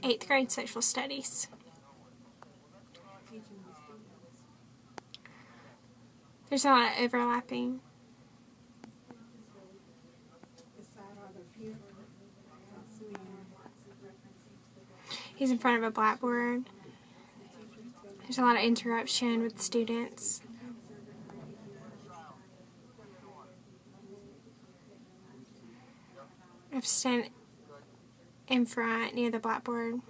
8th grade social studies. There's a lot of overlapping. He's in front of a blackboard. There's a lot of interruption with students. I've stand in front near the blackboard.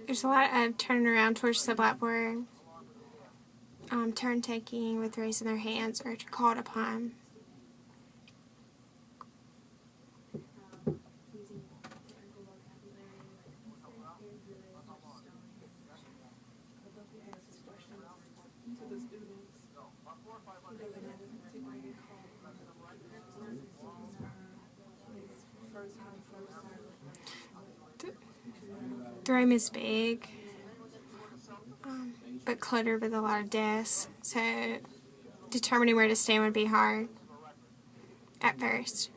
There's a lot of turning around towards the blackboard, turn taking with raising their hands or called upon. The room is big, but cluttered with a lot of desks, so determining where to stand would be hard at first.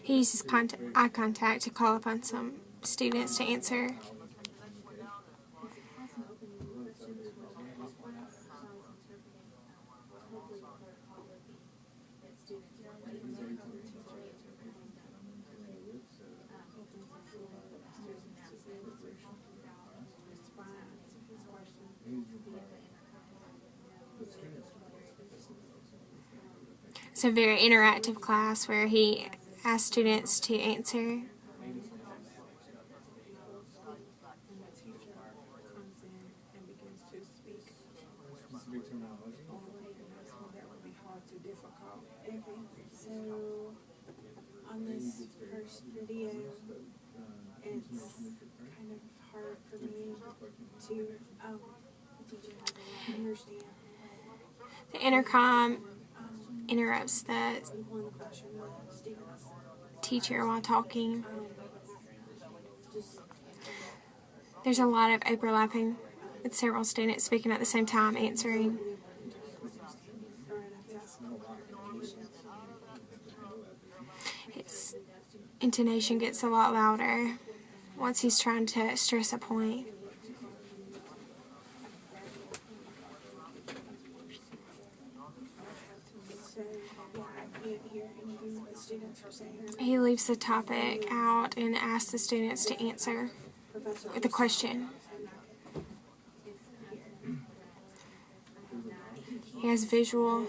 He uses eye contact to call upon some students to answer. It's a very interactive class where he asks students to answer. So on this first video, it's kind of hard for me to understand. The intercom interrupts the teacher while talking. There's a lot of overlapping with several students speaking at the same time, answering. His intonation gets a lot louder once he's trying to stress a point. He leaves the topic out and asks the students to answer with a question. He has visual.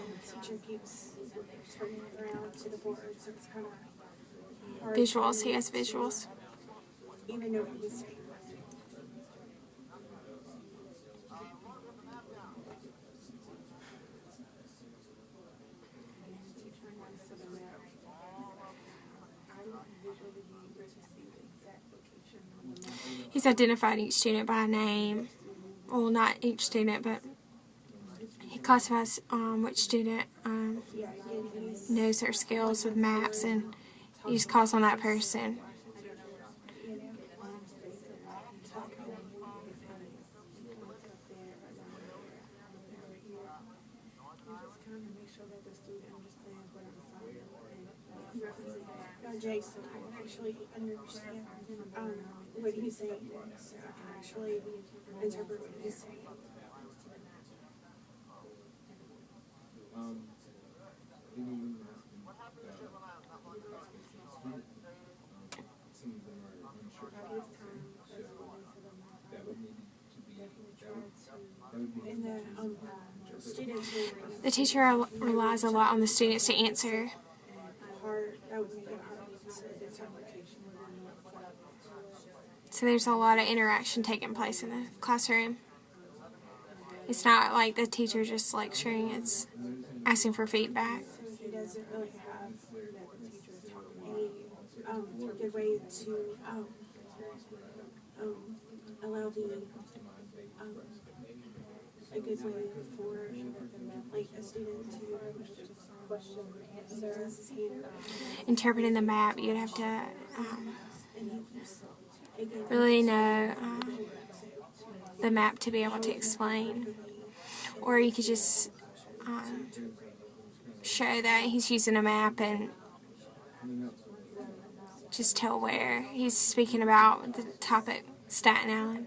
Visuals. He has visuals. He's identified each student by name. Well, not each student, but he classifies which student knows their skills with maps, and he just calls on that person. Jason, I actually understand what he's saying, so I can actually interpret what he's saying. The teacher relies a lot on the students to answer. So there's a lot of interaction taking place in the classroom. It's not like the teacher just lecturing, it's asking for feedback. So he doesn't really have a good way to allow the a good way for like a student to question his hand. Interpreting the map, you'd have to And he keeps again really know the map to be able to explain. Or you could just show that he's using a map and just tell where he's speaking about the topic Staten Island.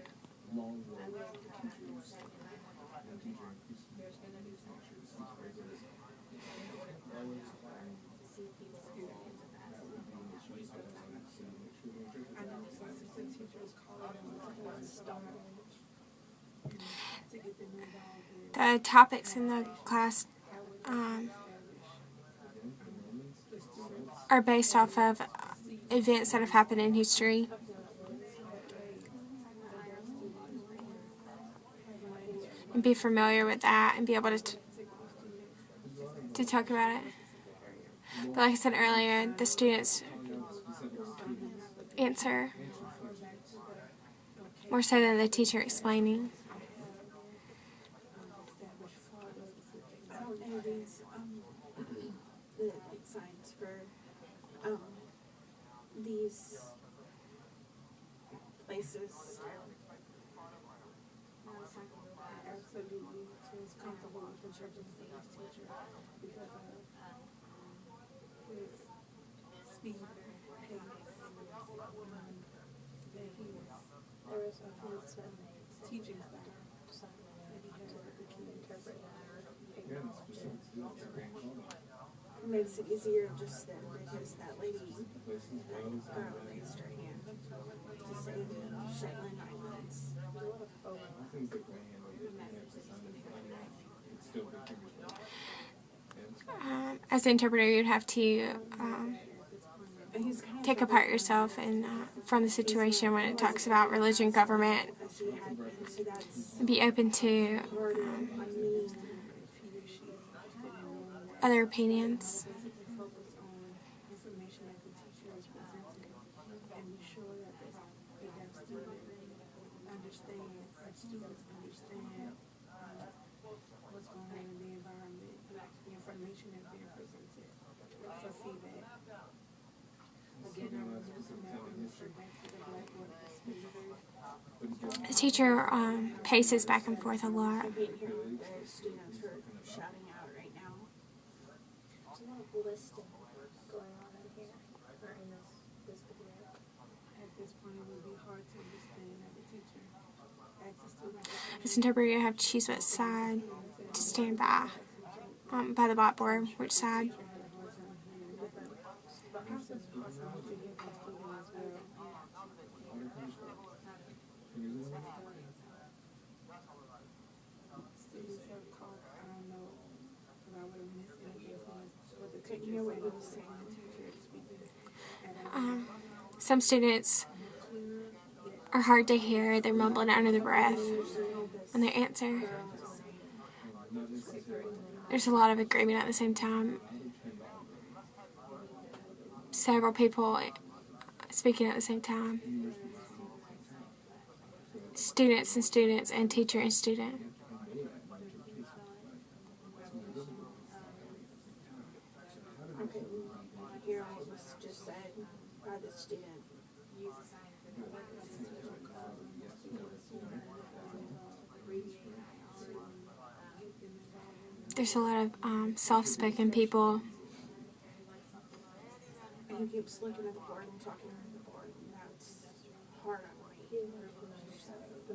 The topics in the class are based off of events that have happened in history. And be familiar with that and be able to talk about it. But like I said earlier, the students answer more so than the teacher explaining. I don't know these the signs for these places. Absolutely feels comfortable with the church's English teacher because of his speed, pace, that his teaching style, that he has a key interpret. It makes it easier just then because that lady raised her hand to say the Shetland Islands. As an interpreter, you'd have to He's kind of take apart yourself and from the situation when it talks about religion, government, as he had been, so that's and be open to hard on me. other opinions. Focus on information that the teacher is presenting and be sure that the student understands, that students understand what's going on in the environment, the information that's being presented for feedback. Again, I would mention that and refer back to the Blackboard experience. The teacher paces back and forth a lot. I can't hear what the students are shouting out right now. There's a lot of listing going on in here, or in this video. At this point, it would be hard to understand as a teacher. As a student, As an interpreter, you have to choose what side to stand by the blackboard, which side. students have called, I don't know, if I would have missed anything from what the Couldn't teacher hear what said. he was saying. The teacher is speaking. Some students are hard to hear. They're mumbling under their breath when they answer. There's a lot of agreement at the same time. Several people speaking at the same time. Students and students and teacher and student. Okay, we hear what was just said by the student. There's a lot of soft-spoken people. And he keeps looking at the board and talking to the board, and that's hard on me. Familiarize yourself with the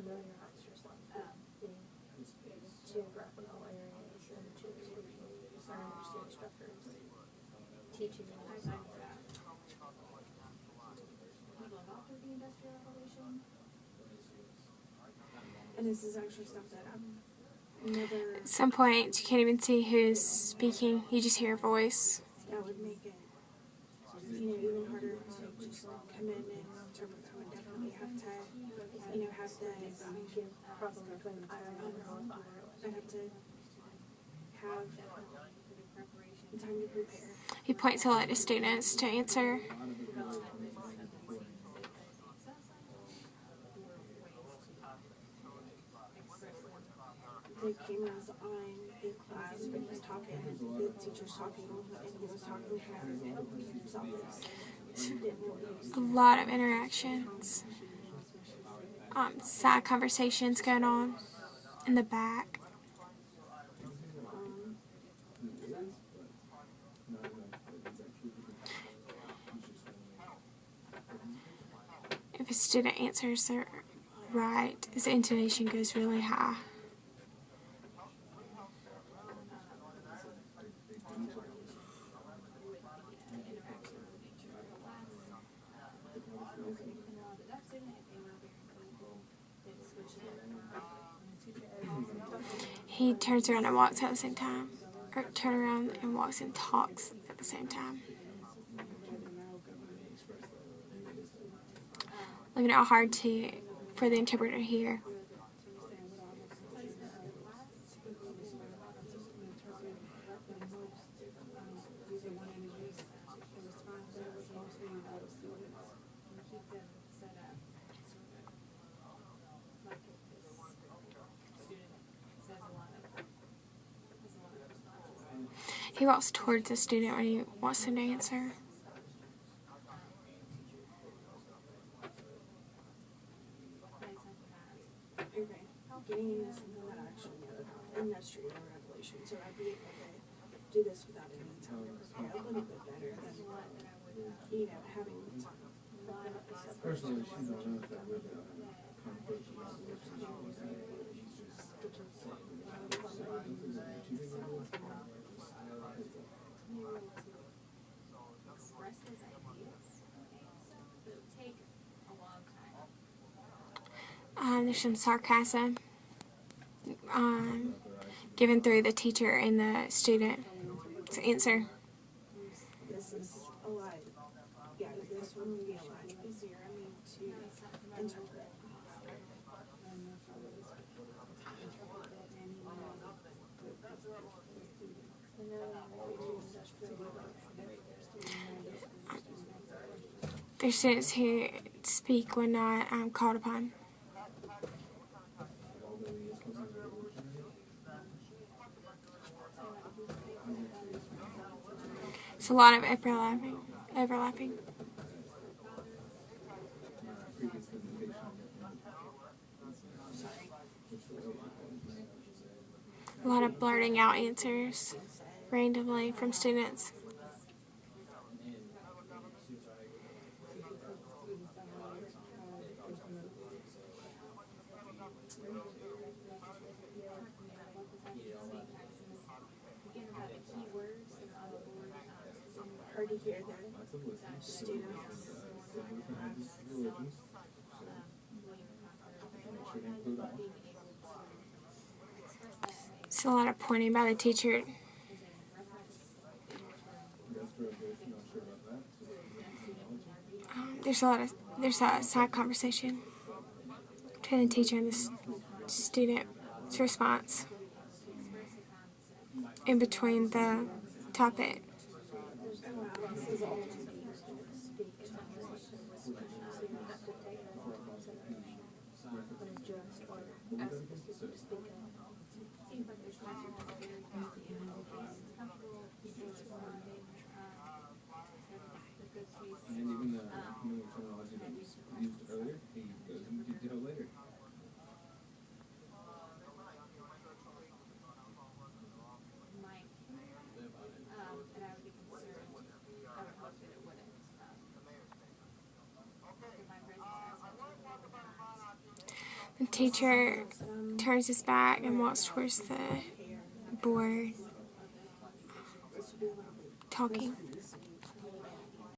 geographical areas and to understand structures, teaching them. After the Industrial Revolution, And this is actually stuff that I'm never, At some point, you can't even see who's speaking. You just hear a voice. that would make it, even harder to just come in and interpret. I would definitely have to, have the, crossing between the islands. I'd have to have time to prepare. He points a lot to students to answer. was on in class, but he was talking, the teacher's talking, and he was talking to her selfless. She didn't know what he was A lot of interactions. Side conversations going on in the back. If a student answers right, his intonation goes really high. He turns around and walks at the same time. Or turn around and walks and talks at the same time. Leaving it hard for the interpreter to hear. He walks towards the student when he wants them to answer. Okay, getting into something that I actually know about, and that's true in Revelation, so I'd be able to do this without any time to prepare a little bit better than, having the time. Personally, she don't know if that would conflict with our relationship. There's some sarcasm given through the teacher and the student to answer. This is a lot, this one would be a lot easier, to interpret. There's students who speak when not called upon. It's a lot of overlapping. A lot of blurting out answers randomly from students. Hard to hear the students. It's a lot of pointing by the teacher. There's a side conversation between the teacher and the student's response in between the topic. And even the terminology that was used earlier, he goes into detail later. The teacher turns his back and walks towards the board, talking.